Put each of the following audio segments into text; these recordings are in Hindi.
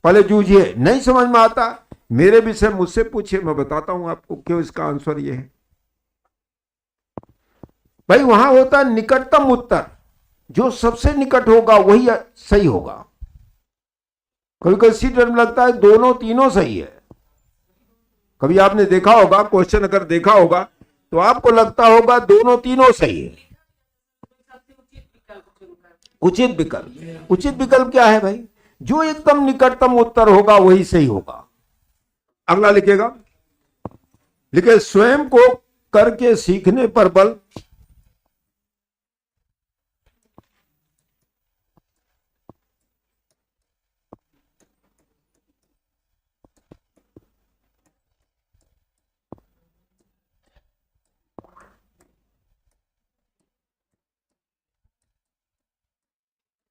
पहले जूझिए, नहीं समझ में आता मेरे विषय मुझसे पूछिए, मैं बताता हूं आपको क्यों इसका आंसर ये है। भाई वहां होता है निकटतम उत्तर, जो सबसे निकट होगा वही सही होगा। कभी कभी सीट में लगता है दोनों तीनों सही है। कभी आपने देखा होगा क्वेश्चन, अगर देखा होगा तो आपको लगता होगा दोनों तीनों सही है। उचित विकल्प, उचित विकल्प क्या है भाई? जो एकदम निकटतम उत्तर होगा वही सही होगा। अगला लिखेगा, लिखे स्वयं को करके सीखने पर बल।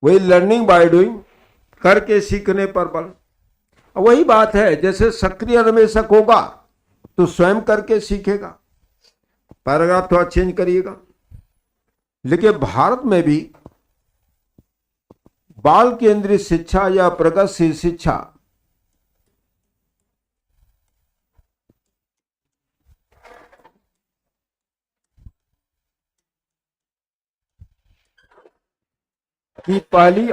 वही लर्निंग बाय डूइंग, करके सीखने पर बल। वही बात है, जैसे सक्रिय अन्वेषक होगा तो स्वयं करके सीखेगा। पैराग्राफ थोड़ा चेंज करिएगा, लिखे भारत में भी बाल केंद्रित शिक्षा या प्रगतिशील शिक्षा की पहली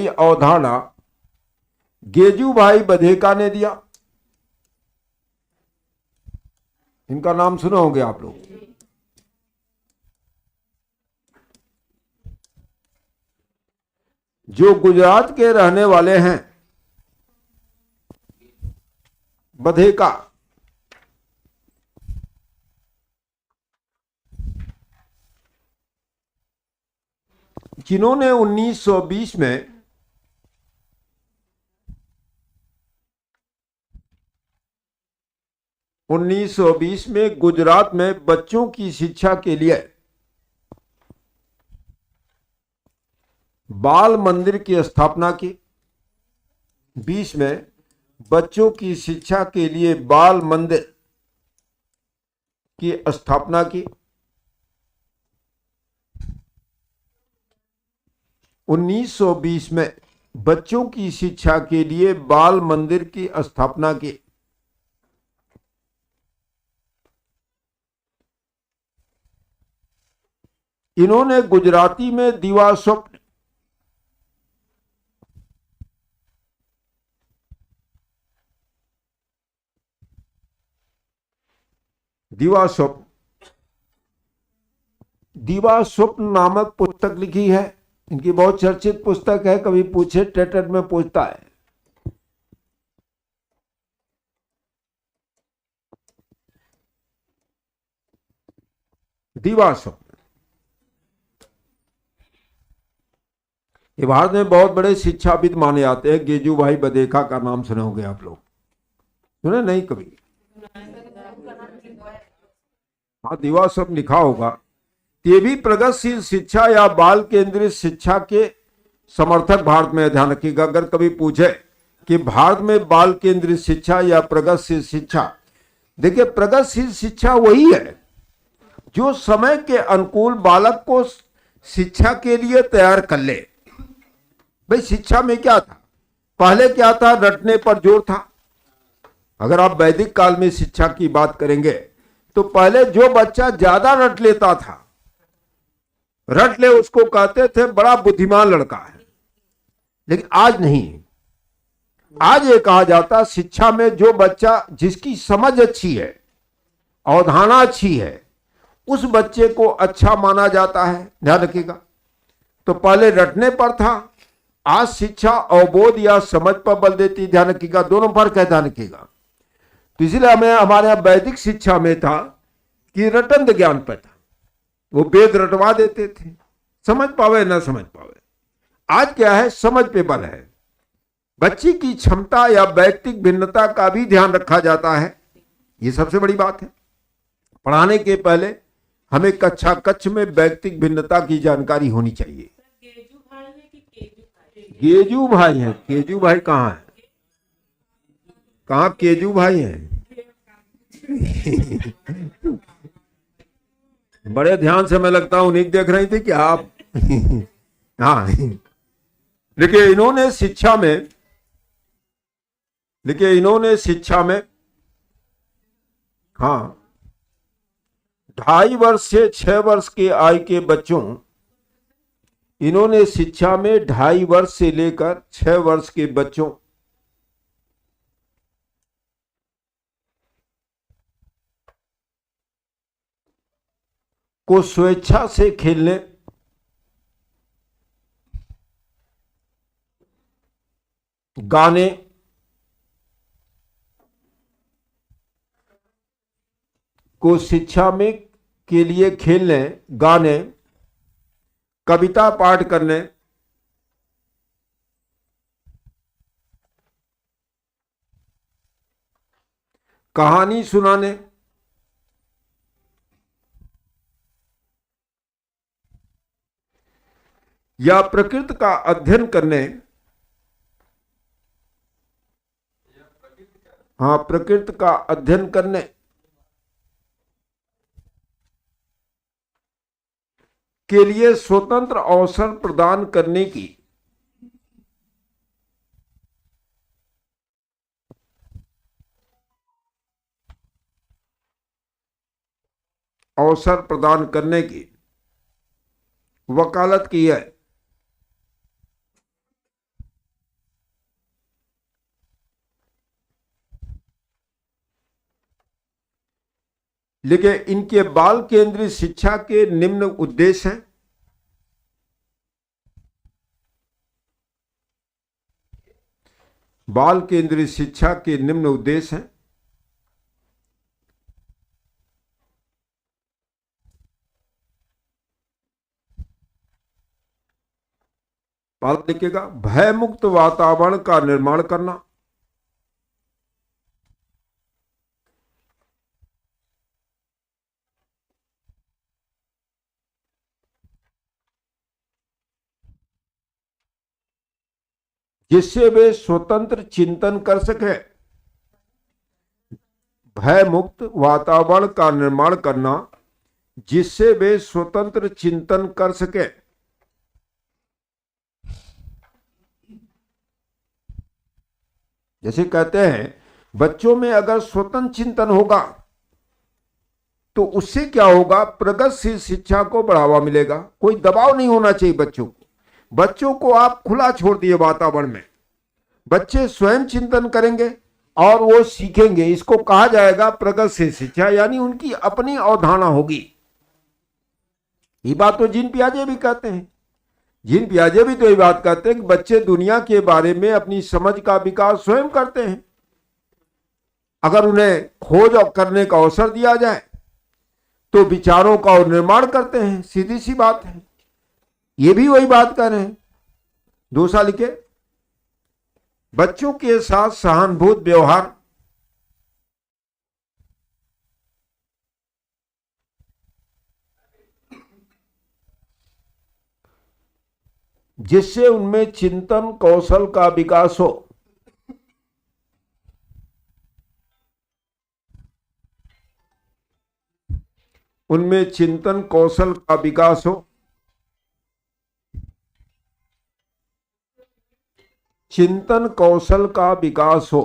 अवधारणा गेजू भाई बधेका ने दिया। इनका नाम सुने होंगे आप लोग। जो गुजरात के रहने वाले हैं, बधेका, जिन्होंने 1920 में गुजरात में बच्चों की शिक्षा के लिए बाल मंदिर की स्थापना की। 20 में बच्चों की शिक्षा के लिए बाल मंदिर की स्थापना की। 1920 में बच्चों की शिक्षा के लिए बाल मंदिर की स्थापना की। इन्होंने गुजराती में दीवा स्वप्न, दीवा स्वप्न नामक पुस्तक लिखी है। इनकी बहुत चर्चित पुस्तक है, कभी पूछे टेट में पूछता है। दीवा स्वप्न, ये भारत में बहुत बड़े शिक्षाविद माने जाते हैं। गेजू भाई बधेका का नाम सुने होंगे आप लोग, सुने नहीं कभी? हाँ, दीवा स्वप्न लिखा होगा। ये भी प्रगतिशील शिक्षा या बाल केंद्रित शिक्षा के समर्थक भारत में। ध्यान रखिएगा, अगर कभी पूछे कि भारत में बाल केंद्रित शिक्षा या प्रगतिशील शिक्षा, देखिए प्रगतिशील शिक्षा वही है जो समय के अनुकूल बालक को शिक्षा के लिए तैयार कर ले। भाई शिक्षा में क्या था? पहले क्या था? रटने पर जोर था। अगर आप वैदिक काल में शिक्षा की बात करेंगे तो पहले जो बच्चा ज्यादा रट लेता था, रट ले उसको कहते थे बड़ा बुद्धिमान लड़का है। लेकिन आज नहीं, आज ये कहा जाता शिक्षा में जो बच्चा जिसकी समझ अच्छी है, अवधारणा अच्छी है, उस बच्चे को अच्छा माना जाता है। ध्यान रखिएगा, तो पहले रटने पर था, आज शिक्षा अवबोध या समझ पर बल देती। ध्यान रखिएगा, दोनों फर्क है, ध्यान रखिएगा। तो इसलिए हमें हमारे यहां वैदिक शिक्षा में था कि रटन ज्ञान पर था, वो वेद रटवा देते थे, समझ पावे ना समझ पावे। आज क्या है? समझ पे बल है। बच्ची की क्षमता या व्यक्तिगत भिन्नता का भी ध्यान रखा जाता है, ये सबसे बड़ी बात है। पढ़ाने के पहले हमें कक्षा कक्ष में व्यक्तिगत भिन्नता की जानकारी होनी चाहिए। गेजू भाई है, केजू भाई कहाँ है? कहाँ केजू भाई है? बड़े ध्यान से मैं लगता हूं उन्हीं देख रही थी कि आप हाँ। देखिए इन्होंने शिक्षा में हाँ 2.5 वर्ष से 6 वर्ष के आयु के बच्चों, इन्होंने शिक्षा में 2.5 वर्ष से लेकर 6 वर्ष के बच्चों को स्वेच्छा से खेलने, गाने, को शिक्षा में के लिए खेलने, गाने, कविता पाठ करने, कहानी सुनाने, या प्रकृति का अध्ययन करने, प्रकृति का अध्ययन करने के लिए स्वतंत्र अवसर प्रदान करने की वकालत की है। लेकिन इनके बाल केंद्रीय शिक्षा के निम्न उद्देश्य हैं। बाल केंद्रीय शिक्षा के निम्न उद्देश्य हैं। बाल लिखेगा, भयमुक्त वातावरण का निर्माण करना, जिससे वे स्वतंत्र चिंतन कर सके। भय मुक्त वातावरण का निर्माण करना जिससे वे स्वतंत्र चिंतन कर सके। जैसे कहते हैं बच्चों में अगर स्वतंत्र चिंतन होगा तो उससे क्या होगा, प्रगतिशील शिक्षा को बढ़ावा मिलेगा। कोई दबाव नहीं होना चाहिए बच्चों को आप खुला छोड़ दिए वातावरण में, बच्चे स्वयं चिंतन करेंगे और वो सीखेंगे। इसको कहा जाएगा प्रगतिशील शिक्षा, यानी उनकी अपनी अवधारणा होगी। ये बात तो जीन पियाजे भी कहते हैं। जीन पियाजे भी तो ये बात कहते हैं कि बच्चे दुनिया के बारे में अपनी समझ का विकास स्वयं करते हैं। अगर उन्हें खोज और करने का अवसर दिया जाए तो विचारों का और निर्माण करते हैं। सीधी सी बात है। ये भी वही बात कर रहे हैं। दूसरा लिखे, बच्चों के साथ सहानुभूत व्यवहार, जिससे उनमें चिंतन कौशल का विकास हो। उनमें चिंतन कौशल का विकास हो। चिंतन कौशल का विकास हो।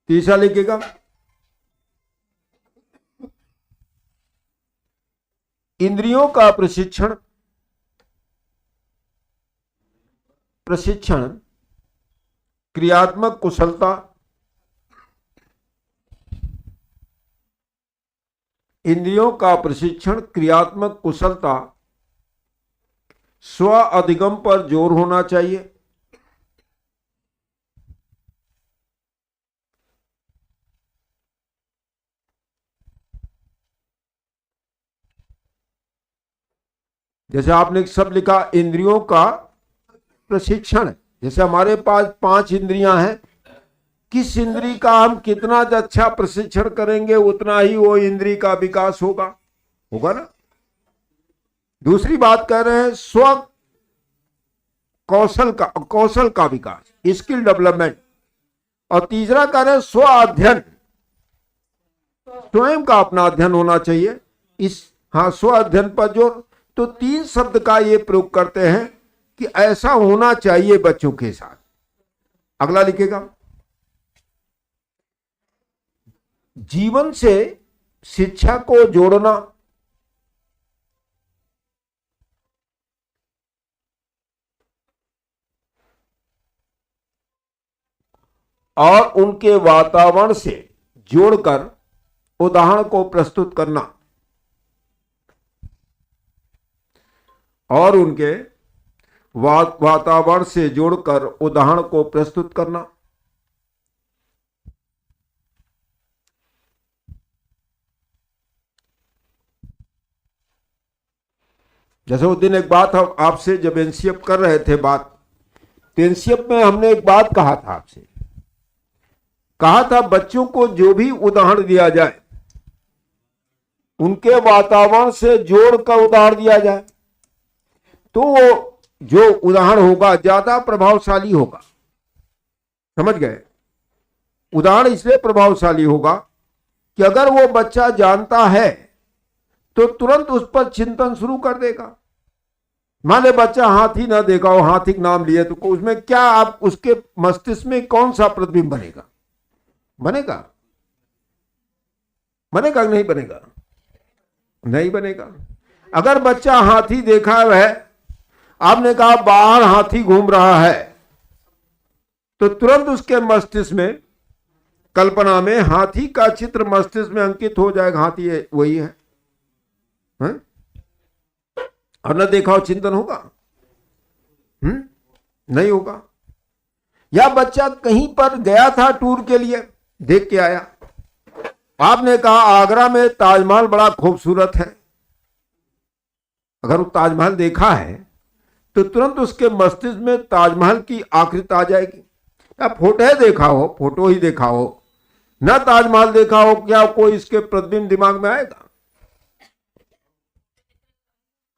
तीसरा लिखिएगा, इंद्रियों का प्रशिक्षण क्रियात्मक कुशलता, इंद्रियों का प्रशिक्षण क्रियात्मक कुशलता, स्व अधिगम पर जोर होना चाहिए। जैसे आपने सब लिखा इंद्रियों का प्रशिक्षण, जैसे हमारे पास 5 इंद्रियां हैं, किस इंद्री का हम कितना अच्छा प्रशिक्षण करेंगे उतना ही वो इंद्री का विकास होगा ना। दूसरी बात कह रहे हैं स्व कौशल का विकास, स्किल डेवलपमेंट। और तीसरा कह रहे हैं स्व अध्ययन, स्वयं का अपना अध्ययन होना चाहिए। इस स्व अध्ययन पर जोर। तो 3 शब्द का ये प्रयोग करते हैं कि ऐसा होना चाहिए बच्चों के साथ। अगला लिखेगा, जीवन से शिक्षा को जोड़ना और उनके वातावरण से जोड़कर उदाहरण को प्रस्तुत करना, और उनके वातावरण से जोड़कर उदाहरण को प्रस्तुत करना। जैसे उस दिन एक बात आपसे जब एनसीएफ कर रहे थे बात, तो एनसीएफ में हमने एक बात कहा था आपसे, कहा था बच्चों को जो भी उदाहरण दिया जाए उनके वातावरण से जोड़कर उदाहरण दिया जाए तो वो जो उदाहरण होगा ज्यादा प्रभावशाली होगा। समझ गए? उदाहरण इसलिए प्रभावशाली होगा कि अगर वो बच्चा जानता है तो तुरंत उस पर चिंतन शुरू कर देगा। मान ले बच्चा हाथी ना देखा हो, हाथी का नाम लिए, तो उसमें क्या आप उसके मस्तिष्क में कौन सा प्रतिबिंब बनेगा? बनेगा? बनेगा नहीं बनेगा? नहीं बनेगा। अगर बच्चा हाथी देखा है, आपने कहा बाहर हाथी घूम रहा है, तो तुरंत उसके मस्तिष्क में, कल्पना में हाथी का चित्र मस्तिष्क में अंकित हो जाएगा, हाथी है, वही है, हैं? और न देखा हो चिंतन होगा? नहीं होगा। या बच्चा कहीं पर गया था टूर के लिए, देख के आया, आपने कहा आगरा में ताजमहल बड़ा खूबसूरत है। अगर वो ताजमहल देखा है तो तुरंत उसके मस्तिष्क में ताजमहल की आकृति आ जाएगी। या फोटो देखा हो, फोटो ही देखा हो, न ताजमहल देखा हो, क्या कोई इसके प्रतिबिंब दिमाग में आएगा?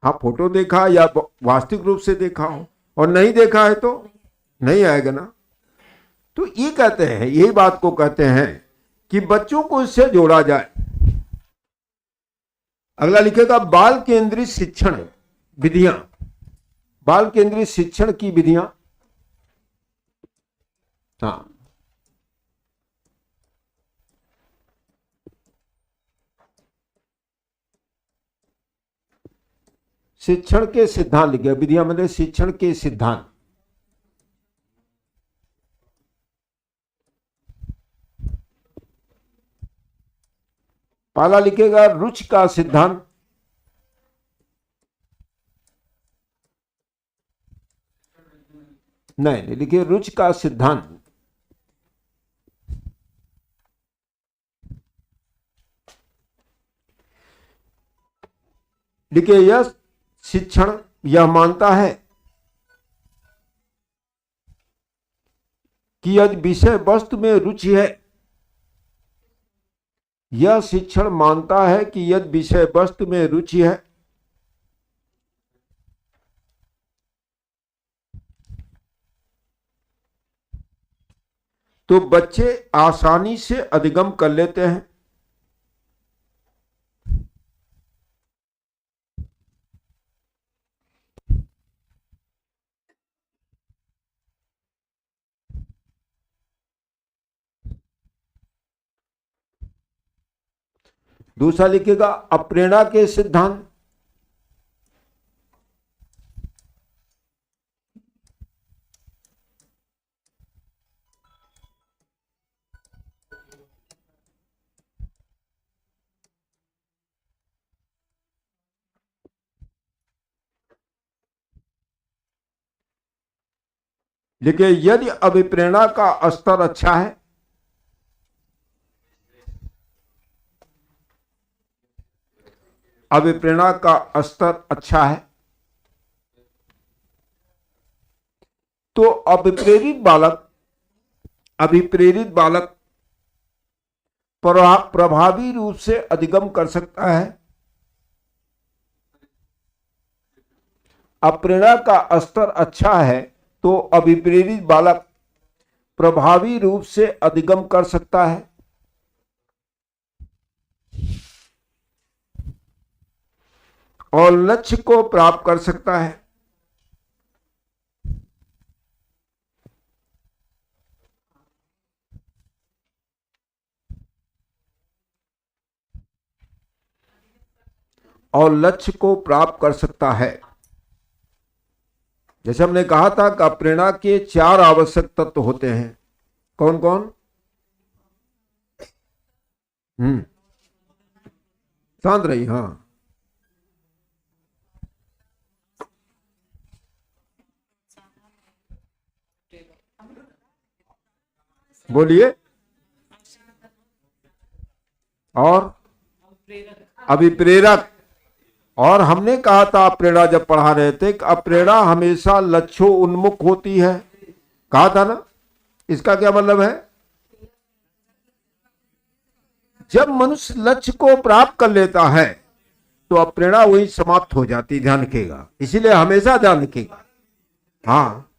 हाँ, फोटो देखा या वास्तविक रूप से देखा हो, और नहीं देखा है तो नहीं आएगा ना। तो ये कहते हैं, यही बात को कहते हैं कि बच्चों को इससे जोड़ा जाए। अगला लिखेगा, बाल केंद्रित शिक्षण विधियां। बाल केंद्रित शिक्षण की विधियां। हाँ, शिक्षण के सिद्धांत लिखे। विधियां मतलब शिक्षण के सिद्धांत। पहला लिखेगा रुचि का सिद्धांत। नहीं, लिखिए रुचि का सिद्धांत। लिखिए यह शिक्षण यह मानता है कि यदि विषय वस्तु में रुचि है, यह शिक्षण मानता है कि यदि विषय वस्तु में रुचि है तो बच्चे आसानी से अधिगम कर लेते हैं। दूसरा लिखेगा अप्रेरणा के सिद्धांत। देखिए यदि अभिप्रेरणा का स्तर अच्छा है, अभिप्रेरणा का स्तर अच्छा है, तो अभिप्रेरित बालक प्रभावी रूप से अधिगम कर सकता है। अप्रेरणा का स्तर अच्छा है तो अभिप्रेरित बालक प्रभावी रूप से अधिगम कर सकता है। और लक्ष्य को प्राप्त कर सकता है। और लक्ष्य को प्राप्त कर सकता है। जैसे हमने कहा था कि प्रेरणा के 4 आवश्यक तत्व होते हैं। कौन कौन? शांत रही। हाँ, बोलिए। और अभिप्रेरक। और हमने कहा था प्रेरणा जब पढ़ा रहे थे कि प्रेरणा हमेशा लक्ष्यों उन्मुख होती है। कहा था ना? इसका क्या मतलब है? जब मनुष्य लक्ष्य को प्राप्त कर लेता है तो प्रेरणा वही समाप्त हो जाती। ध्यान रखिएगा, इसीलिए हमेशा ध्यान रखिएगा। हाँ,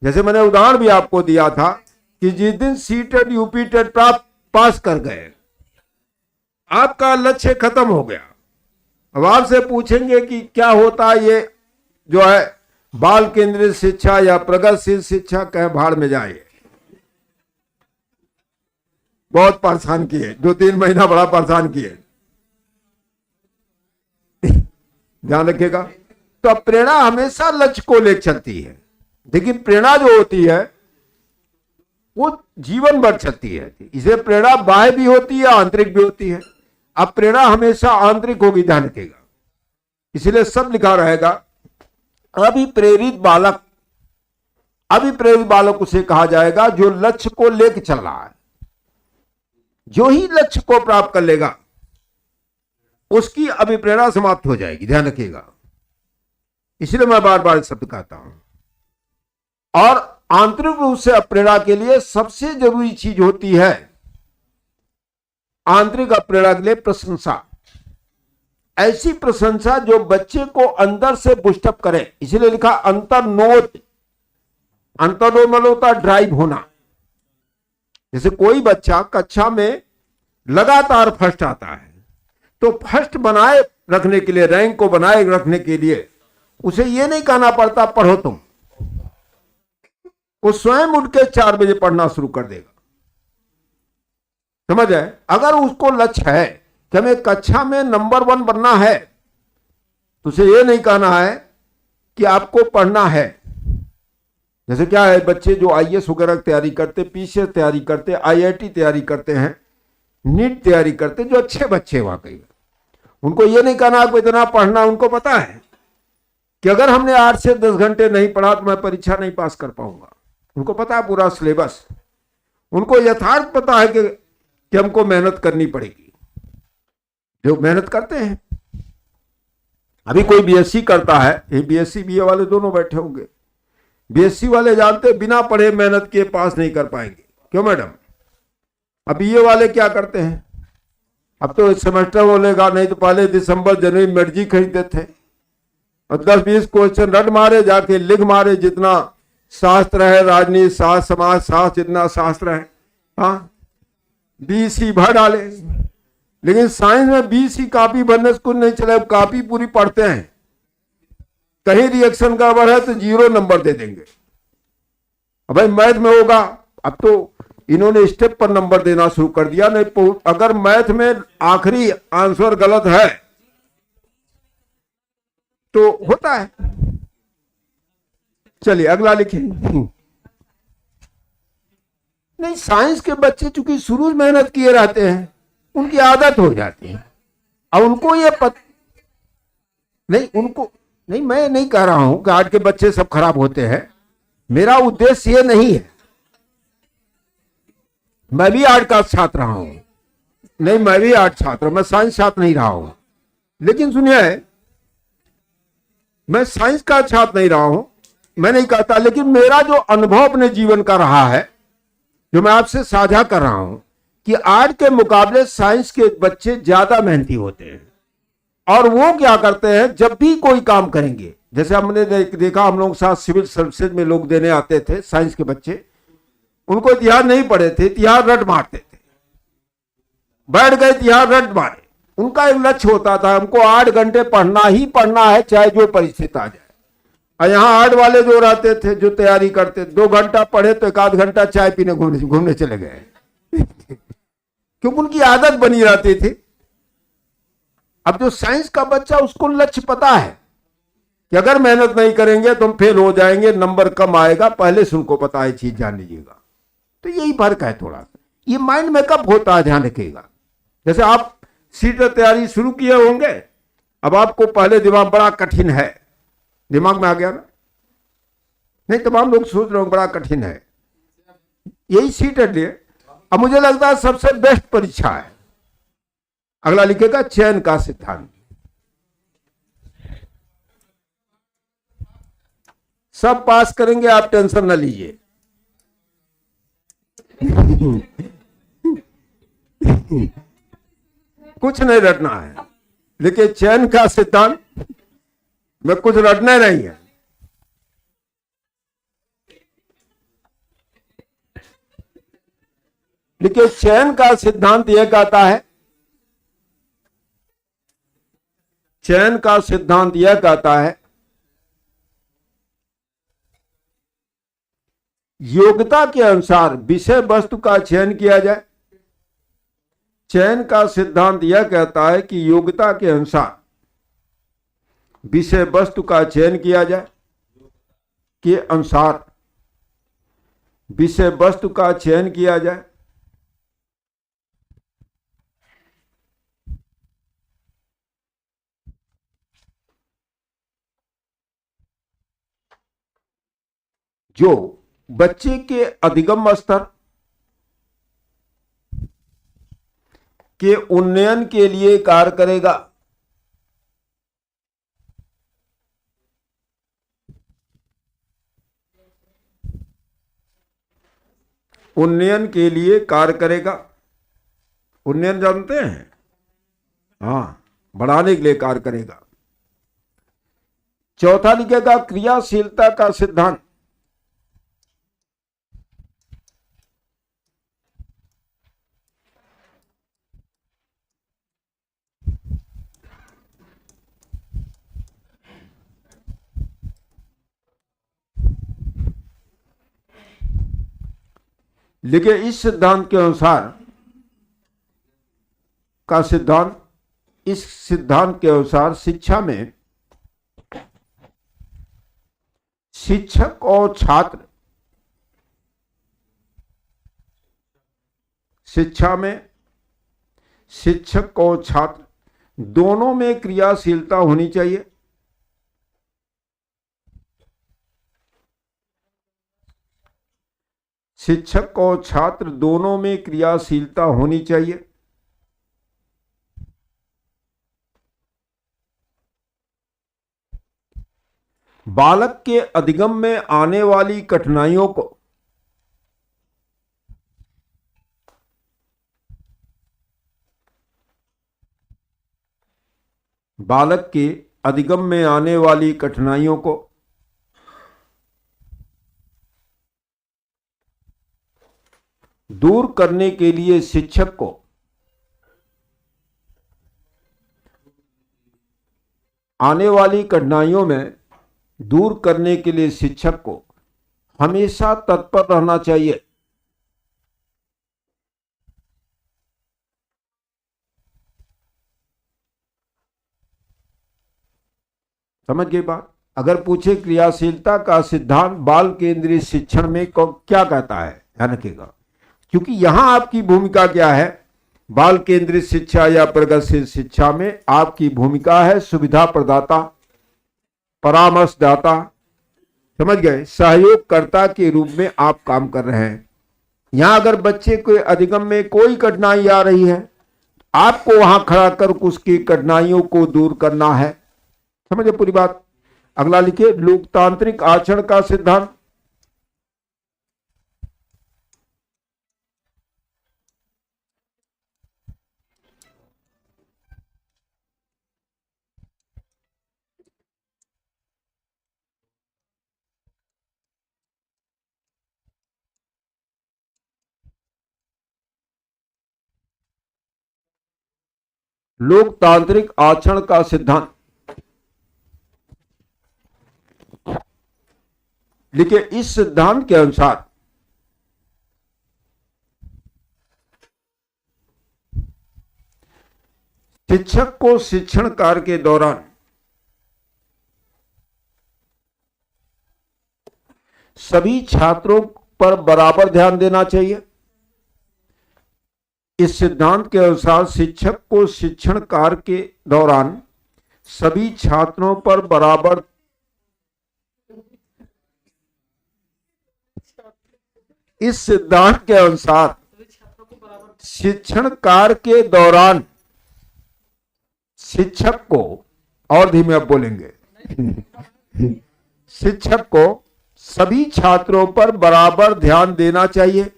जैसे मैंने उदाहरण भी आपको दिया था कि जिस दिन सीटेड यूपीटेड प्राप्त पास कर गए, आपका लक्ष्य खत्म हो गया। अब आपसे पूछेंगे कि क्या होता है ये जो है बाल केंद्रित शिक्षा या प्रगतिशील शिक्षा, कहे भाड़ में जाए। बहुत परेशान किए, 2-3 महीना बड़ा परेशान किए। ध्यान रखिएगा। तो अब प्रेरणा हमेशा लक्ष्य को लेकर चलती है। देखिए, प्रेरणा जो होती है वो जीवन भर चलती है। इसे प्रेरणा बाह्य भी होती है, आंतरिक भी होती है। अब प्रेरणा हमेशा आंतरिक होगी, ध्यान रखिएगा। इसलिए सब लिखा रहेगा अभिप्रेरित बालक। अभिप्रेरित बालक उसे कहा जाएगा जो लक्ष्य को लेकर चल रहा है। जो ही लक्ष्य को प्राप्त कर लेगा उसकी अभिप्रेरणा समाप्त हो जाएगी। ध्यान रखिएगा, इसलिए मैं बार बार शब्द कहता हूं। और आंतरिक रूप से प्रेरणा के लिए सबसे जरूरी चीज होती है आंतरिक प्रेरणा के लिए प्रशंसा। ऐसी प्रशंसा जो बच्चे को अंदर से बुस्टअप करे। इसलिए लिखा अंतर्नोद। अंतर्नोद मतलब होता है ड्राइव होना। जैसे कोई बच्चा कक्षा में लगातार फर्स्ट आता है तो फर्स्ट बनाए रखने के लिए, रैंक को बनाए रखने के लिए उसे यह नहीं कहना पड़ता पढ़ो तुम। वो स्वयं उठ के 4 बजे पढ़ना शुरू कर देगा। समझ आए? अगर उसको लक्ष्य है कि हमें कक्षा में नंबर 1 बनना है तो उसे यह नहीं कहना है कि आपको पढ़ना है। जैसे क्या है, बच्चे जो आईएएस वगैरह तैयारी करते, पीसीएस तैयारी करते, आईआईटी तैयारी करते हैं, नीट तैयारी करते, जो अच्छे बच्चे वाकई, उनको ये नहीं कहना आपको इतना पढ़ना। उनको पता है कि अगर हमने 8 से 10 घंटे नहीं पढ़ा तो मैं परीक्षा नहीं पास कर पाऊंगा। उनको पता है पूरा सिलेबस। उनको यथार्थ पता है कि हमको मेहनत करनी पड़ेगी। जो मेहनत करते हैं, अभी कोई बीएससी करता है, ये बीएससी बीए वाले दोनों बैठे होंगे। बीएससी वाले जानते बिना पढ़े मेहनत के पास नहीं कर पाएंगे। क्यों मैडम? अब बीए वाले क्या करते हैं? अब तो सेमेस्टर बोलेगा, नहीं तो पहले दिसंबर जनवरी में मर्जी खरीदते थे और 10-20 क्वेश्चन रट मारे, जाके लिख मारे। जितना शास्त्र है, राजनीति शास्त्र, समाज शास्त्र, जितना शास्त्र है, हाँ, बीसी भर डाले। लेकिन साइंस में बीसी कॉपी भरने से कुछ नहीं चले। कॉपी पूरी पढ़ते हैं, कहीं रिएक्शन गड़बड़ है तो 0 नंबर दे देंगे। अब भाई मैथ में होगा, अब तो इन्होंने स्टेप पर नंबर देना शुरू कर दिया। नहीं, अगर मैथ में आखिरी आंसर गलत है तो होता है। चलिए अगला लिखें। नहीं, साइंस के बच्चे चूंकि शुरू में मेहनत किए रहते हैं, उनकी आदत हो जाती है। अब उनको ये नहीं, उनको नहीं, मैं नहीं कह रहा हूं कि आज के बच्चे सब खराब होते हैं। मेरा उद्देश्य ये नहीं है। मैं भी आर्ट का छात्र रहा हूं। नहीं, मैं भी आर्ट छात्र, मैं साइंस छात्र नहीं रहा हूं। लेकिन सुनिए, मैं साइंस का छात्र नहीं रहा हूं, मैं नहीं कहता। लेकिन मेरा जो अनुभव अपने जीवन का रहा है, जो मैं आपसे साझा कर रहा हूं, कि आर्ट के मुकाबले साइंस के बच्चे ज्यादा मेहनती होते हैं। और वो क्या करते हैं, जब भी कोई काम करेंगे, जैसे हमने देखा हम लोग साथ सिविल सर्विसेज में लोग देने आते थे, साइंस के बच्चे, उनको इतिहास नहीं पढ़े थे, इतिहास रट मारते थे। बैठ गए, इतिहास रट मारे, उनका एक लक्ष्य होता था, हमको 8 घंटे पढ़ना ही पढ़ना है, चाहे जो परिस्थिति आ जाए। और यहाँ 8 वाले जो रहते थे, जो तैयारी करते, 2 घंटा पढ़े तो 1 आध घंटा चाय पीने घूमने घूमने चले गए क्योंकि उनकी आदत बनी रहती थी। अब जो साइंस का बच्चा, उसको लक्ष्य पता है कि अगर मेहनत नहीं करेंगे तो हम फेल हो जाएंगे, नंबर कम आएगा, पहले से उनको पता है, चीज जान लीजिएगा। तो यही फर्क है थोड़ा सा, ये माइंड मेकअप होता है, ध्यान रखिएगा। जैसे आप सीट तैयारी शुरू किए होंगे, अब आपको पहले दिमाग बड़ा कठिन है, दिमाग में आ गया ना? नहीं, तमाम लोग सोच रहे हो बड़ा कठिन है, यही सीट है। अब मुझे लगता है सबसे बेस्ट परीक्षा है। अगला लिखेगा चयन का सिद्धांत। सब पास करेंगे, आप टेंशन न लीजिए कुछ नहीं रटना है, देखिए चयन का सिद्धांत में कुछ रटना नहीं है। देखिए चयन का सिद्धांत यह कहता है, चयन का सिद्धांत यह कहता है योग्यता के अनुसार विषय वस्तु का चयन किया जाए। चयन का सिद्धांत यह कहता है कि योग्यता के अनुसार विषय वस्तु का चयन किया जाए, के अनुसार विषय वस्तु का चयन किया जाए। जो बच्चे के अधिगम स्तर के उन्नयन के लिए कार्य करेगा। उन्नयन के लिए कार्य करेगा। उन्नयन जानते हैं? हाँ, बढ़ाने के लिए कार्य करेगा। चौथा लिखेगा क्रियाशीलता का सिद्धांत। देखिए इस सिद्धांत के अनुसार का सिद्धांत, इस सिद्धांत के अनुसार शिक्षा में शिक्षक और छात्र, शिक्षा में शिक्षक और छात्र दोनों में क्रियाशीलता होनी चाहिए। शिक्षक और छात्र दोनों में क्रियाशीलता होनी चाहिए। बालक के अधिगम में आने वाली कठिनाइयों को बालक के अधिगम में आने वाली कठिनाइयों को दूर करने के लिए शिक्षक को आने वाली कठिनाइयों में दूर करने के लिए शिक्षक को हमेशा तत्पर रहना चाहिए। समझ गए बात? अगर पूछे क्रियाशीलता का सिद्धांत बाल केंद्रीय शिक्षण में क्या कहता है, ध्यान रखिएगा, क्योंकि यहां आपकी भूमिका क्या है। बाल केंद्रित शिक्षा या प्रगतिशील शिक्षा में आपकी भूमिका है सुविधा प्रदाता, परामर्शदाता, समझ गए, सहयोगकर्ता के रूप में आप काम कर रहे हैं। यहां अगर बच्चे के अधिगम में कोई कठिनाई आ रही है, आपको वहां खड़ा कर उसकी कठिनाइयों को दूर करना है। समझे पूरी बात? अगला लिखिए लोकतांत्रिक आचरण का सिद्धांत। लोकतांत्रिक आचरण का सिद्धांत। लिखिए, इस सिद्धांत के अनुसार शिक्षक को शिक्षण कार्य के दौरान सभी छात्रों पर बराबर ध्यान देना चाहिए। इस सिद्धांत के अनुसार शिक्षक को शिक्षण कार्य के दौरान सभी छात्रों पर बराबर इस सिद्धांत के अनुसार शिक्षण कार्य के दौरान शिक्षक को, और धीमे अब बोलेंगे, शिक्षक को सभी छात्रों पर बराबर ध्यान देना चाहिए।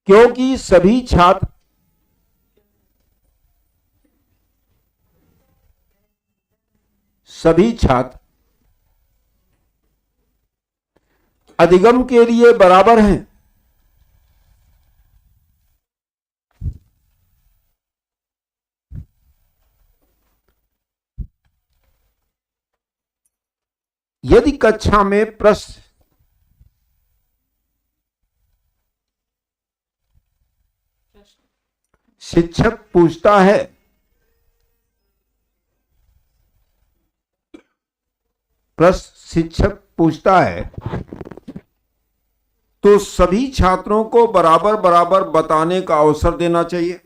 क्योंकि सभी छात्र अधिगम के लिए बराबर हैं। यदि कक्षा में प्रश्न शिक्षक पूछता है तो सभी छात्रों को बराबर बराबर बताने का अवसर देना चाहिए।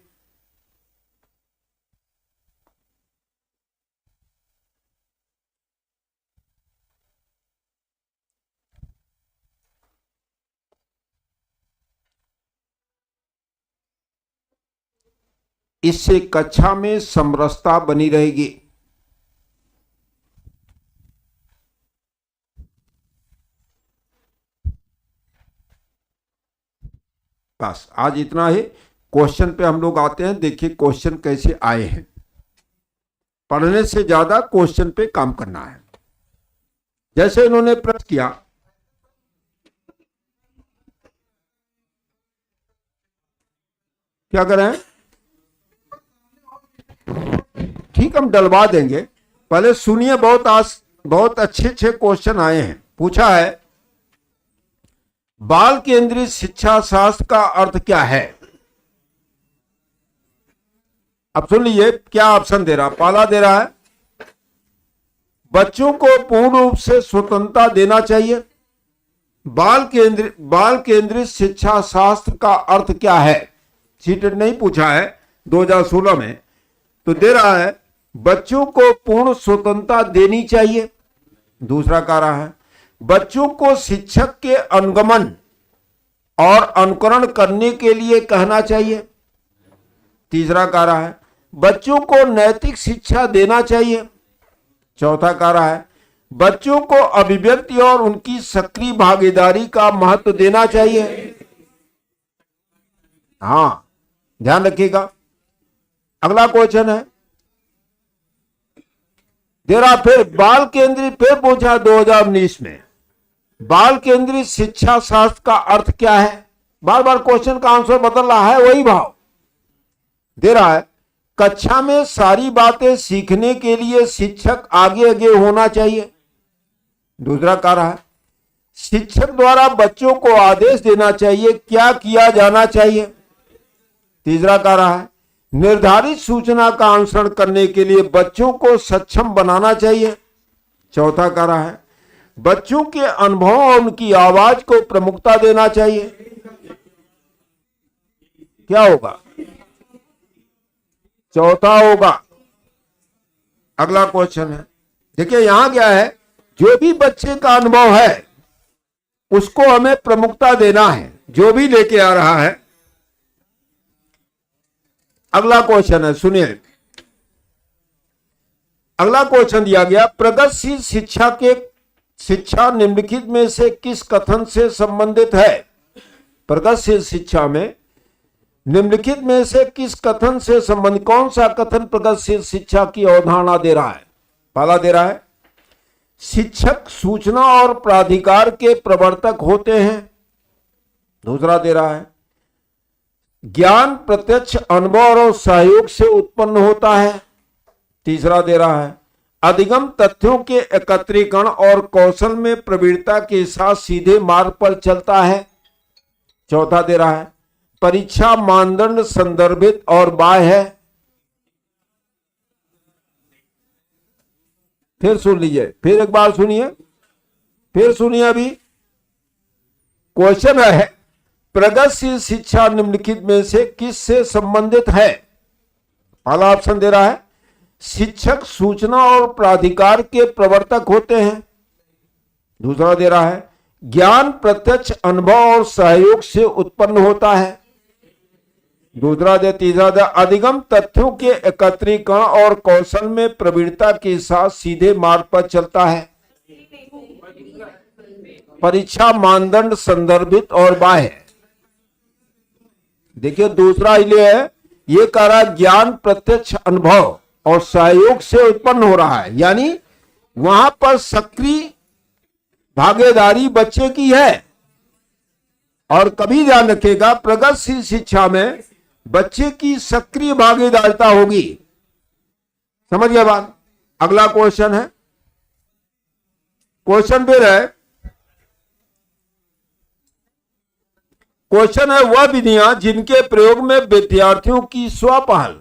इससे कक्षा में समरसता बनी रहेगी। बस आज इतना ही। क्वेश्चन पे हम लोग आते हैं। देखिए क्वेश्चन कैसे आए हैं। पढ़ने से ज्यादा क्वेश्चन पे काम करना है। जैसे इन्होंने प्रश्न किया, क्या करें? ठीक, हम डलवा देंगे। पहले सुनिए, बहुत अच्छे अच्छे क्वेश्चन आए हैं। पूछा है, बाल केंद्रित शिक्षा शास्त्र का अर्थ क्या है? अब सुन लीजिए क्या ऑप्शन दे रहा। पहला दे रहा है, बच्चों को पूर्ण रूप से स्वतंत्रता देना चाहिए। बाल केंद्रित शिक्षा शास्त्र का अर्थ क्या है? सीटेट नहीं पूछा है 2016 में, तो दे रहा है बच्चों को पूर्ण स्वतंत्रता देनी चाहिए। दूसरा कह रहा है बच्चों को शिक्षक के अनुगमन और अनुकरण करने के लिए कहना चाहिए। तीसरा कह रहा है बच्चों को नैतिक शिक्षा देना चाहिए। चौथा कह रहा है बच्चों को अभिव्यक्ति और उनकी सक्रिय भागीदारी का महत्व देना चाहिए। हाँ, ध्यान रखिएगा। अगला क्वेश्चन है, दे रहा फिर बाल केंद्रित, फिर पूछा 2019 में, बाल केंद्रित शिक्षा शास्त्र का अर्थ क्या है? बार बार क्वेश्चन का आंसर बदल रहा है, वही भाव दे रहा है। कक्षा में सारी बातें सीखने के लिए शिक्षक आगे आगे होना चाहिए। दूसरा कह रहा है शिक्षक द्वारा बच्चों को आदेश देना चाहिए, क्या किया जाना चाहिए। तीसरा कह रहा है निर्धारित सूचना का अनुसरण करने के लिए बच्चों को सक्षम बनाना चाहिए। चौथा कह रहा है बच्चों के अनुभव और उनकी आवाज को प्रमुखता देना चाहिए। क्या होगा? चौथा होगा। अगला क्वेश्चन है, देखिए यहां क्या है, जो भी बच्चे का अनुभव है उसको हमें प्रमुखता देना है, जो भी लेके आ रहा है। अगला क्वेश्चन है, सुनिए। अगला क्वेश्चन दिया गया, प्रगतिशील शिक्षा निम्नलिखित में से किस कथन से संबंधित है? प्रगतिशील शिक्षा में निम्नलिखित में से किस कथन से संबंधित, कौन सा कथन प्रगतिशील शिक्षा की अवधारणा दे रहा है? पहला दे रहा है शिक्षक सूचना और प्राधिकार के प्रवर्तक होते हैं। दूसरा दे रहा है ज्ञान प्रत्यक्ष अनुभव और सहयोग से उत्पन्न होता है। तीसरा दे रहा है अधिगम तथ्यों के एकत्रीकरण और कौशल में प्रवीणता के साथ सीधे मार्ग पर चलता है। चौथा दे रहा है परीक्षा मानदंड संदर्भित और बाह्य है। फिर सुन लीजिए, फिर एक बार सुनिए, फिर सुनिए। अभी क्वेश्चन है प्रगतिशील शिक्षा निम्नलिखित में से किससे संबंधित है? पहला ऑप्शन दे रहा है शिक्षक सूचना और प्राधिकार के प्रवर्तक होते हैं। दूसरा दे रहा है ज्ञान प्रत्यक्ष अनुभव और सहयोग से उत्पन्न होता है। तीसरा दे अधिगम तथ्यों के एकत्रीकरण और कौशल में प्रवीणता के साथ सीधे मार्ग पर चलता है। परीक्षा मानदंड संदर्भित और बाह्य। देखिए दूसरा इसलिए है ये कह रहा ज्ञान प्रत्यक्ष अनुभव और सहयोग से उत्पन्न हो रहा है, यानी वहां पर सक्रिय भागीदारी बच्चे की है। और कभी ध्यान रखिएगा प्रगतिशील शिक्षा में बच्चे की सक्रिय भागीदारिता होगी। समझ गया बात? अगला क्वेश्चन है, क्वेश्चन फिर है, क्वेश्चन है वह विधियां जिनके प्रयोग में विद्यार्थियों की स्वपहल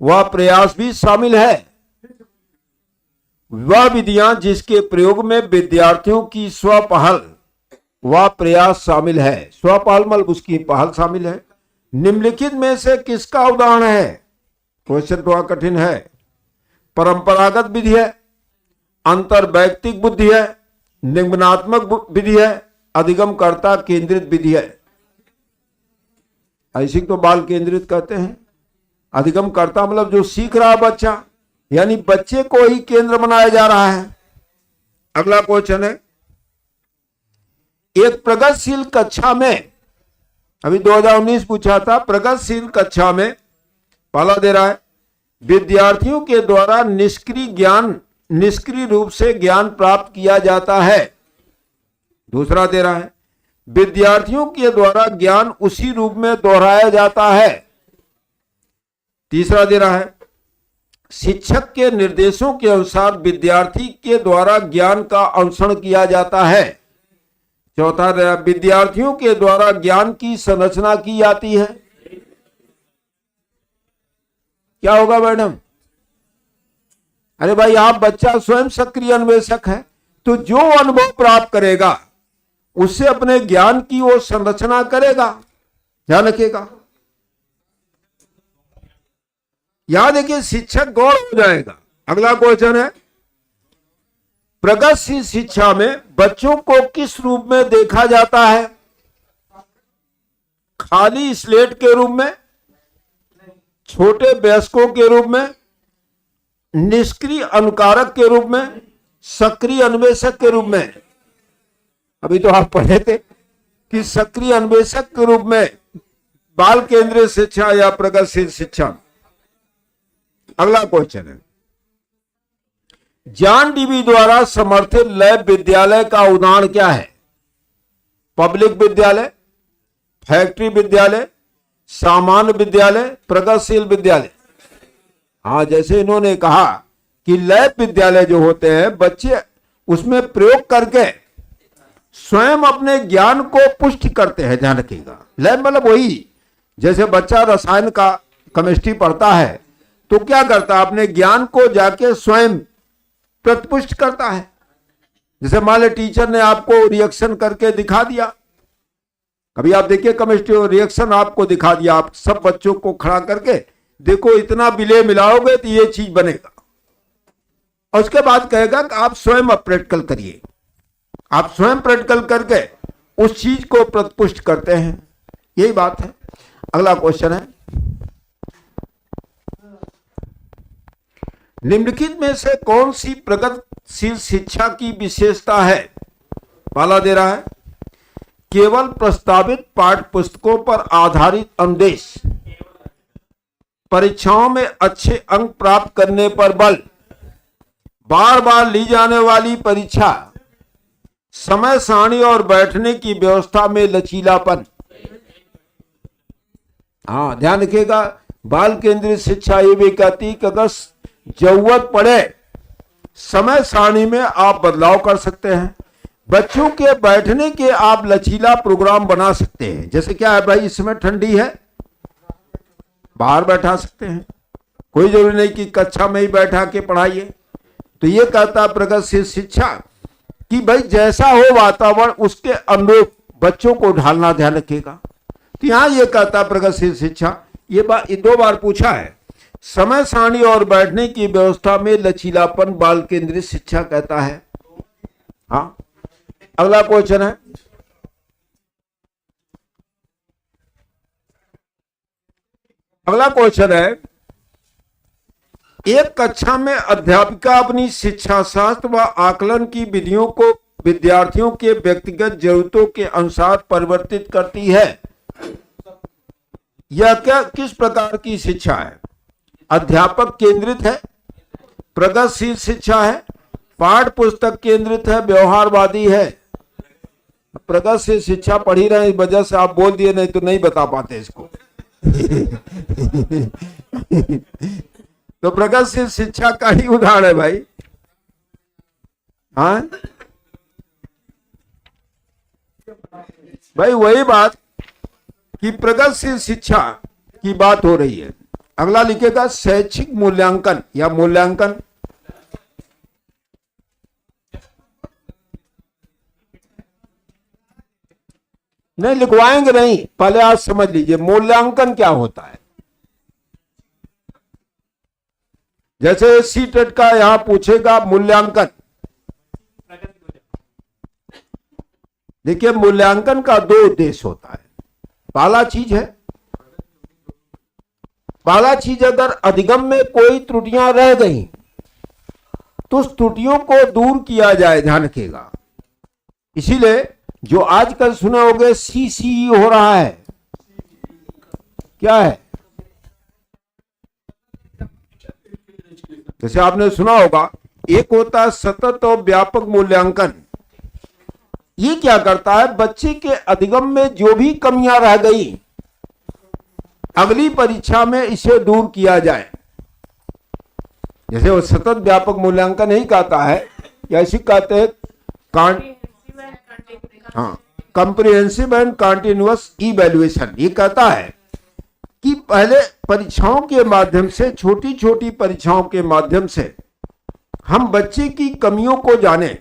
वह प्रयास भी शामिल है। वह विधियां जिसके प्रयोग में विद्यार्थियों की स्वपहल वह प्रयास शामिल है। स्वपहल मतलब उसकी पहल शामिल है। निम्नलिखित में से किसका उदाहरण है? क्वेश्चन थोड़ा कठिन है। परंपरागत विधि है, अंतर्वैयक्तिक बुद्धि है, निगमनात्मक विधि है, अधिगमकर्ता केंद्रित विधि है। ऐसी तो बाल केंद्रित कहते हैं। अधिगमकर्ता मतलब जो सीख रहा बच्चा, यानी बच्चे को ही केंद्र बनाया जा रहा है। अगला क्वेश्चन है एक प्रगतिशील कक्षा में, अभी 2019 पूछा था, प्रगतिशील कक्षा में पहला दे रहा है विद्यार्थियों के द्वारा निष्क्रिय रूप से ज्ञान प्राप्त किया जाता है। दूसरा दे रहा है विद्यार्थियों के द्वारा ज्ञान उसी रूप में दोहराया जाता है। तीसरा दे रहा है शिक्षक के निर्देशों के अनुसार विद्यार्थी के द्वारा ज्ञान का अनुसरण किया जाता है। चौथा दे रहा है विद्यार्थियों के द्वारा ज्ञान की संरचना की जाती है। क्या होगा मैडम? अरे भाई आप बच्चा स्वयं सक्रिय अन्वेषक है, तो जो अनुभव प्राप्त करेगा उससे अपने ज्ञान की वो संरचना करेगा। ध्यान रखिएगा। यहां देखिए शिक्षक गौण हो जाएगा। अगला क्वेश्चन है प्रगतिशील शिक्षा में बच्चों को किस रूप में देखा जाता है? खाली स्लेट के रूप में, छोटे वयस्कों के रूप में, निष्क्रिय अनुकारक के रूप में, सक्रिय अन्वेषक के रूप में। अभी तो आप पढ़े थे कि सक्रिय अन्वेषक के रूप में बाल केंद्रीय शिक्षा या प्रगतिशील शिक्षा। अगला क्वेश्चन है जॉन डीवी द्वारा समर्थित लैब विद्यालय का उदाहरण क्या है? पब्लिक विद्यालय, फैक्ट्री विद्यालय, सामान्य विद्यालय, प्रगतिशील विद्यालय। हाँ, जैसे इन्होंने कहा कि लैब विद्यालय जो होते हैं बच्चे उसमें प्रयोग करके स्वयं अपने ज्ञान को पुष्टि करते हैं। ध्यान रखिएगा। लैब मतलब वही, जैसे बच्चा रसायन का केमिस्ट्री पढ़ता है तो क्या करता है, अपने ज्ञान को जाके स्वयं प्रतिपुष्ट करता है। जैसे मान लो टीचर ने आपको रिएक्शन करके दिखा दिया, कभी आप देखिए केमिस्ट्री रिएक्शन आपको दिखा दिया, आप सब बच्चों को खड़ा करके देखो इतना विलय मिलाओगे तो ये चीज बनेगा, और उसके बाद कहेगा कि आप स्वयं प्रैक्टिकल करिए। आप स्वयं प्रैक्टिकल करके उस चीज को प्रतिपुष्ट करते हैं। यही बात है। अगला क्वेश्चन है निम्नलिखित में से कौन सी प्रगतिशील शिक्षा की विशेषता है? पहला दे रहा है केवल प्रस्तावित पाठ्य पुस्तकों पर आधारित अनुदेश, परीक्षाओं में अच्छे अंक प्राप्त करने पर बल, बार बार ली जाने वाली परीक्षा, समय सारणी और बैठने की व्यवस्था में लचीलापन। हाँ, ध्यान रखिएगा, बाल केंद्रित शिक्षा ये भी कहती कि अगर जरूरत पड़े समय सारणी में आप बदलाव कर सकते हैं। बच्चों के बैठने के आप लचीला प्रोग्राम बना सकते हैं। जैसे क्या है भाई, इस समय ठंडी है, बाहर बैठा सकते हैं, कोई जरूरी नहीं कि कक्षा में ही बैठा के पढ़ाइए। तो ये कहता प्रगतिशील शिक्षा कि भाई जैसा हो वातावरण उसके अनुरूप बच्चों को ढालना, ध्यान रखिएगा। तो यहां ये कहता प्रगतिशील शिक्षा, ये बात 2 बार पूछा है, समय सारणी और बैठने की व्यवस्था में लचीलापन बाल केंद्रित शिक्षा कहता है। हाँ, अगला क्वेश्चन है, अगला क्वेश्चन है, एक कक्षा में अध्यापिका अपनी शिक्षा शास्त्र व आकलन की विधियों को विद्यार्थियों के व्यक्तिगत जरूरतों के अनुसार परिवर्तित करती है। यह क्या किस प्रकार की शिक्षा है? अध्यापक केंद्रित है, प्रगतिशील शिक्षा है, पाठ्य पुस्तक केंद्रित है, व्यवहारवादी है। प्रगतिशील शिक्षा पढ़ी रहे, इस वजह से आप बोल दिए, नहीं तो नहीं बता पाते इसको। तो प्रगतिशील शिक्षा का ही उदाहरण है भाई। हाँ भाई, वही बात कि प्रगतिशील शिक्षा की बात हो रही है। अगला लिखेगा शैक्षिक मूल्यांकन या मूल्यांकन। नहीं लिखवाएंगे नहीं, पहले आप समझ लीजिए मूल्यांकन क्या होता है। जैसे सीटेट का यहां पूछेगा मूल्यांकन, देखिए मूल्यांकन का 2 उद्देश्य होता है। पहला चीज अगर अधिगम में कोई त्रुटियां रह गई तो उस त्रुटियों को दूर किया जाए, ध्यान रखिएगा। इसीलिए जो आजकल सुने होंगे सीसीई हो रहा है, क्या है? जैसे आपने सुना होगा, एक होता है सतत और व्यापक मूल्यांकन। ये क्या करता है, बच्चे के अधिगम में जो भी कमियां रह गई अगली परीक्षा में इसे दूर किया जाए। जैसे वो सतत व्यापक मूल्यांकन नहीं कहता है, या ऐसी कहते हैं कंप्रिहेंसिव एंड कंटिन्यूअस इवैल्यूएशन। ये कहता है कि पहले परीक्षाओं के माध्यम से, छोटी छोटी परीक्षाओं के माध्यम से हम बच्चे की कमियों को जानें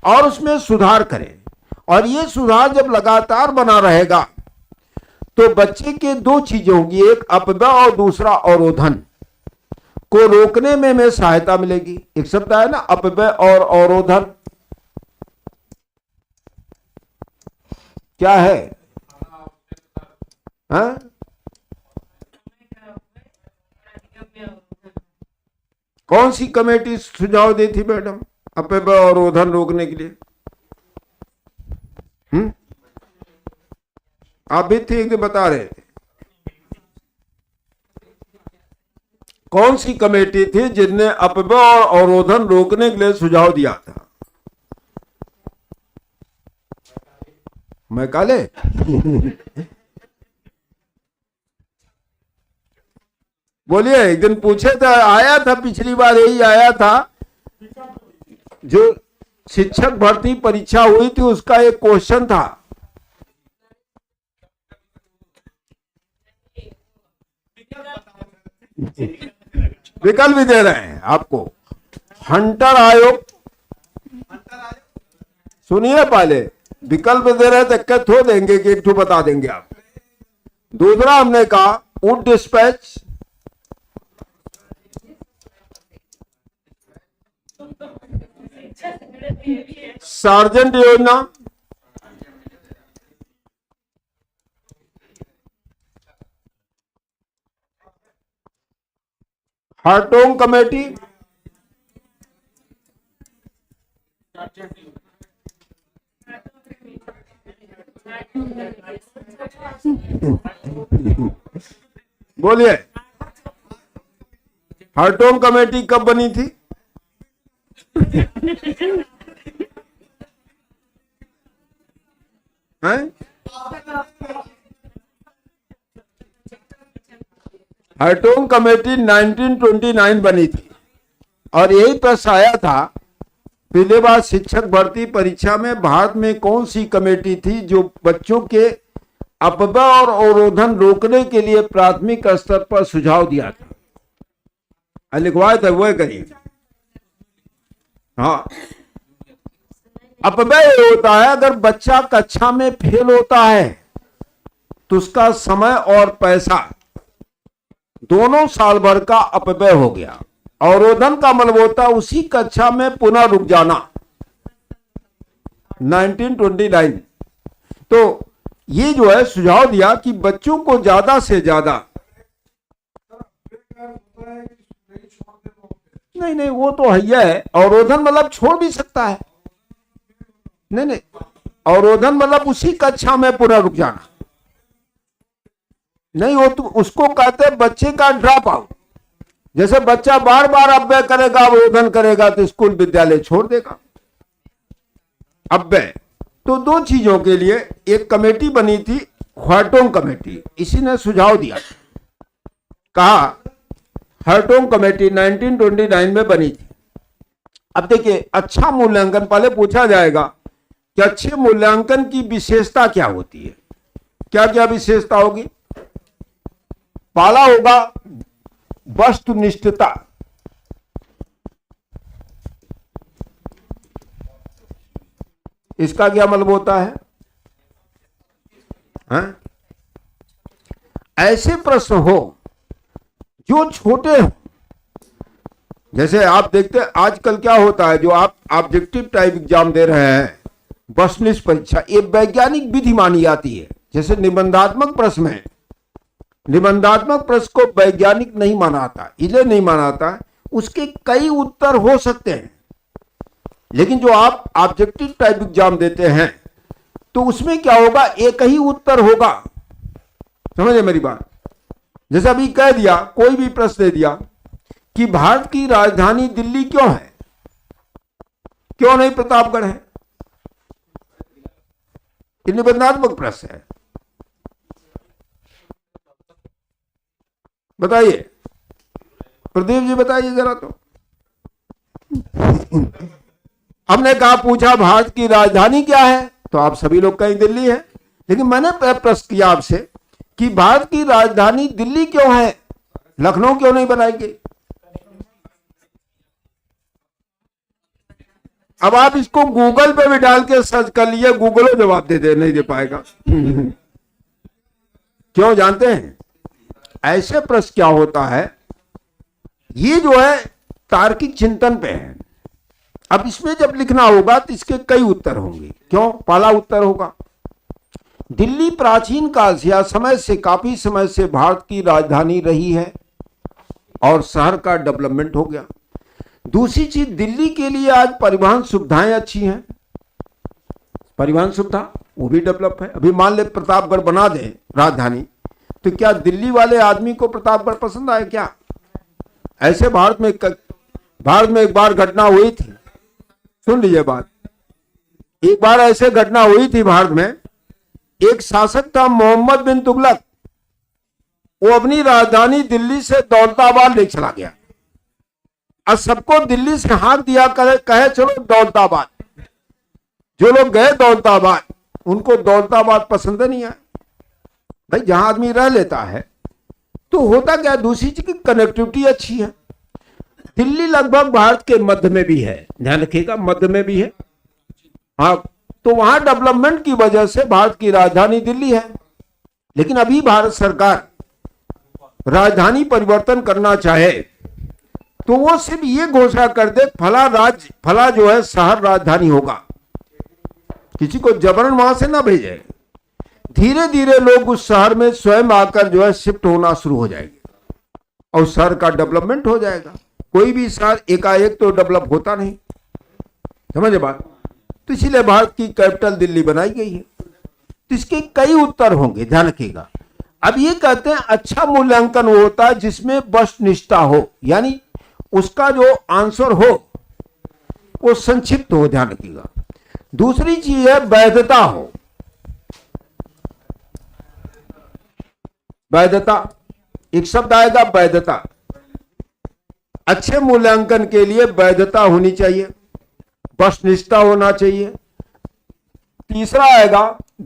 और उसमें सुधार करें। और ये सुधार जब लगातार बना रहेगा तो बच्चे के 2 चीजें होंगी, एक अपव्यय और दूसरा अवरोधन को रोकने में हमें सहायता मिलेगी। एक शब्द है ना, अपव्यय और अवरोधन। क्या है? हाँ? कौन सी कमेटी सुझाव दी थी मैडम अपव्यय और अवरोधन रोकने के लिए? आप भी थे, एक दिन बता रहे थे। कौन सी कमेटी थी जिनने अपव्यय और अवरोधन रोकने के लिए सुझाव दिया था? मैं काले बोलिए, एक दिन पूछे थे, आया था पिछली बार, यही आया था। जो शिक्षक भर्ती परीक्षा हुई थी उसका एक क्वेश्चन था, विकल्प भी दे रहे हैं आपको। हंटर आयोग, सुनिए पहले, विकल्प दे रहे थे, क्या थो देंगे कि एक ठो बता देंगे आप। दूसरा हमने कहा वुड डिस्पैच, सार्जेंट योजना, हार्टोंग कमेटी, बोलिए हार्टोंग कमेटी कब बनी थी? हैं? हार्टोग कमेटी 1929 बनी थी और यही प्रश्न आया था पहले बार शिक्षक भर्ती परीक्षा में, भारत में कौन सी कमेटी थी जो बच्चों के अपव्यय और अवरोधन रोकने के लिए प्राथमिक स्तर पर सुझाव दिया था। लिखवाए थे वो करिए। हाँ, अपव्यय होता है अगर बच्चा कक्षा में फेल होता है तो उसका समय और पैसा दोनों साल भर का अपव्यय हो गया। अवरोधन का मतलब होता है उसी कक्षा में पुनः रुक जाना। 1929। तो ये जो है सुझाव दिया कि बच्चों को ज्यादा से ज्यादा, नहीं वो तो है। अवरोधन मतलब छोड़ भी सकता है। नहीं, अवरोधन मतलब उसी कक्षा में पुनः रुक जाना। नहीं, वो तो उसको कहते हैं बच्चे का ड्रॉप आउट। जैसे बच्चा बार बार अपव्यय करेगा, अवरोधन करेगा तो स्कूल विद्यालय छोड़ देगा। अपव्यय तो दो चीजों के लिए एक कमेटी बनी थी, हार्टोग कमेटी, इसी ने सुझाव दिया। कहा हार्टोग कमेटी 1929 में बनी थी। अब देखिए, अच्छा मूल्यांकन पहले पूछा जाएगा कि अच्छे मूल्यांकन की विशेषता क्या होती है। क्या क्या विशेषता होगी? पहला होगा वस्तुनिष्ठता। इसका क्या मतलब होता है? हाँ? ऐसे प्रश्न हो जो छोटे हो। जैसे आप देखते हैं आजकल क्या होता है, जो आप ऑब्जेक्टिव टाइप एग्जाम दे रहे हैं, वस्तुनिष्ठ परीक्षा, ये वैज्ञानिक विधि मानी जाती है। जैसे निबंधात्मक प्रश्न है, निबंधात्मक प्रश्न को वैज्ञानिक नहीं मानाता। इसलिए नहीं मानाता, उसके कई उत्तर हो सकते हैं, लेकिन जो आप ऑब्जेक्टिव टाइप एग्जाम देते हैं तो उसमें क्या होगा, एक ही उत्तर होगा। समझे मेरी बात? जैसे अभी कह दिया, कोई भी प्रश्न दे दिया कि भारत की राजधानी दिल्ली क्यों है, क्यों नहीं प्रतापगढ़ है, ये निबंधात्मक प्रश्न है। बताइए, प्रदीप जी बताइए जरा। तो हमने कहा, पूछा भारत की राजधानी क्या है, तो आप सभी लोग कहीं दिल्ली है। लेकिन मैंने प्रश्न किया आपसे कि भारत की राजधानी दिल्ली क्यों है, लखनऊ क्यों नहीं बनाई गई? अब आप इसको गूगल पे भी डाल के सर्च कर लिए, गूगल जवाब नहीं दे पाएगा। क्यों जानते हैं? ऐसे प्रश्न क्या होता है, ये जो है तार्किक चिंतन पे है। अब इसमें जब लिखना होगा तो इसके कई उत्तर होंगे। क्यों? पहला उत्तर होगा, दिल्ली प्राचीन काल से या समय से, काफी समय से भारत की राजधानी रही है और शहर का डेवलपमेंट हो गया। दूसरी चीज, दिल्ली के लिए आज परिवहन सुविधाएं अच्छी हैं। परिवहन सुविधा वो भी डेवलप है। अभी मान ले प्रतापगढ़ बना दे राजधानी, तो क्या दिल्ली वाले आदमी को प्रतापगढ़ पसंद आए क्या? ऐसे भारत में एक बार घटना हुई थी, सुन लीजिए बात। एक बार ऐसे घटना हुई थी भारत में, एक शासक था मोहम्मद बिन तुगलक, वो अपनी राजधानी दिल्ली से दौलताबाद ले चला गया और सबको दिल्ली से हाँक दिया, कहे चलो दौलताबाद। जो लोग गए दौलताबाद, उनको दौलताबाद पसंद नहीं आया। भाई जहां आदमी रह लेता है तो होता क्या, दूसरी चीज की कनेक्टिविटी अच्छी है। दिल्ली लगभग भारत के मध्य में भी है, ध्यान रखिएगा, मध्य में भी है। हाँ, तो वहां डेवलपमेंट की वजह से भारत की राजधानी दिल्ली है। लेकिन अभी भारत सरकार राजधानी परिवर्तन करना चाहे तो वो सिर्फ ये घोषणा कर दे फला जो है शहर राजधानी होगा, किसी को जबरन वहां से ना भेजे। धीरे धीरे लोग उस शहर में स्वयं आकर जो है शिफ्ट होना शुरू हो जाएंगे और शहर का डेवलपमेंट हो जाएगा। कोई भी शहर एकाएक तो डेवलप होता नहीं, समझे बात? तो इसीलिए भारत की कैपिटल दिल्ली बनाई गई है। तो इसके कई उत्तर होंगे, ध्यान रखिएगा। अब ये कहते हैं अच्छा मूल्यांकन वो होता है जिसमें वस्तुनिष्ठता हो, यानी उसका जो आंसर हो वो संक्षिप्त हो, ध्यान रखिएगा। दूसरी चीज है वैधता हो। वैधता, एक शब्द आएगा वैधता। अच्छे मूल्यांकन के लिए वैधता होनी चाहिए, वस्तुनिष्ठता होना चाहिए। तीसरा आएगा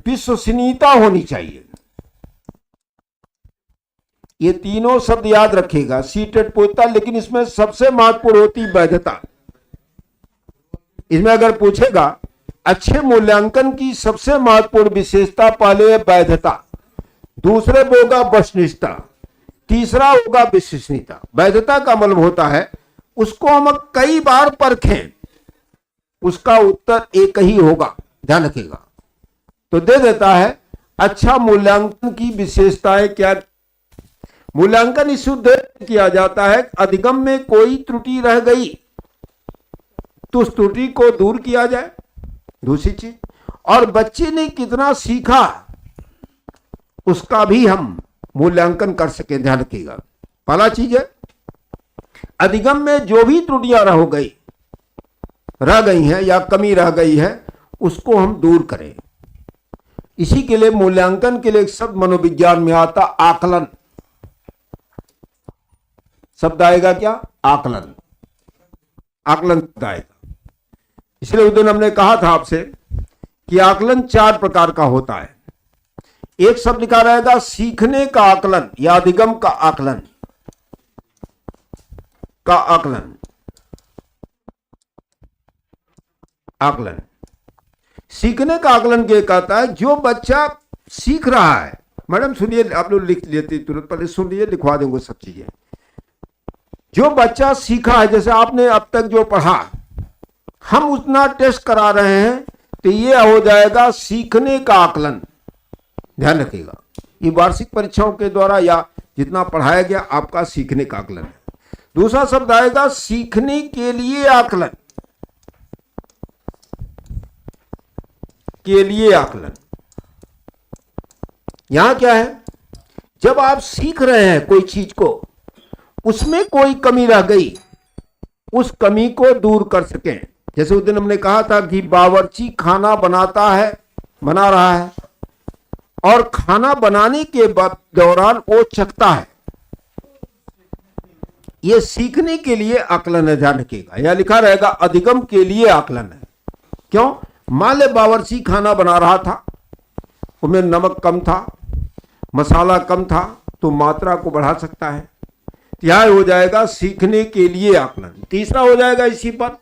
विश्वसनीयता होनी चाहिए। ये तीनों शब्द याद रखिएगा, सीटेट पूछता, लेकिन इसमें सबसे महत्वपूर्ण होती वैधता। इसमें अगर पूछेगा अच्छे मूल्यांकन की सबसे महत्वपूर्ण विशेषता, पहले है वैधता, दूसरे वो होगा वस्तुनिष्ठता, तीसरा होगा विश्वसनीयता। वैधता का मतलब होता है उसको हम कई बार परखें, उसका उत्तर एक ही होगा, ध्यान रखिएगा। तो दे देता है अच्छा मूल्यांकन की विशेषताएं क्या। मूल्यांकन इस उद्देश्य किया जाता है अधिगम में कोई त्रुटि रह गई तो उस त्रुटि को दूर किया जाए। दूसरी चीज, और बच्चे ने कितना सीखा उसका भी हम मूल्यांकन कर सके, ध्यान रखिएगा। पहला चीज है अधिगम में जो भी त्रुटियां रह गई हैं या कमी रह गई है उसको हम दूर करें। इसी के लिए मूल्यांकन के लिए एक शब्द मनोविज्ञान में आता, आकलन। शब्द आएगा क्या? आकलन। आकलन आएगा। इसलिए उस दिन हमने कहा था आपसे कि आकलन 4 प्रकार का होता है। एक शब्द लिखा रहेगा सीखने का आकलन या अधिगम का आकलन। आकलन सीखने का आकलन क्या कहता है? जो बच्चा सीख रहा है, मैडम सुनिए, आप लोग लिख लेते तुरंत, पहले सुन लीजिए, लिखवा देंगे सब चीजें। जो बच्चा सीखा है, जैसे आपने अब तक जो पढ़ा, हम उतना टेस्ट करा रहे हैं, तो ये हो जाएगा सीखने का आकलन। ध्यान रखिएगा, ये वार्षिक परीक्षाओं के द्वारा या जितना पढ़ाया गया आपका सीखने का आकलन है। दूसरा शब्द आएगा सीखने के लिए आकलन। के लिए आकलन, यहां क्या है? जब आप सीख रहे हैं कोई चीज को, उसमें कोई कमी रह गई, उस कमी को दूर कर सकें। जैसे उस दिन हमने कहा था कि बावर्ची खाना बना रहा है और खाना बनाने के दौरान वो चखता है। ये सीखने के लिए आकलन है, ध्यान रखिएगा। यह लिखा रहेगा अधिगम के लिए आकलन है। क्यों? मान ले बावर्ची खाना बना रहा था, उसमें नमक कम था, मसाला कम था, तो मात्रा को बढ़ा सकता है। यह हो जाएगा सीखने के लिए आकलन। तीसरा हो जाएगा इसी पर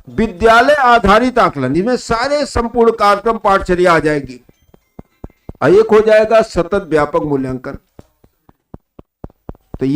विद्यालय आधारित आकलन। इसमें सारे संपूर्ण कार्यक्रम पाठचर्या आ जाएगी। एक हो जाएगा सतत व्यापक मूल्यांकन।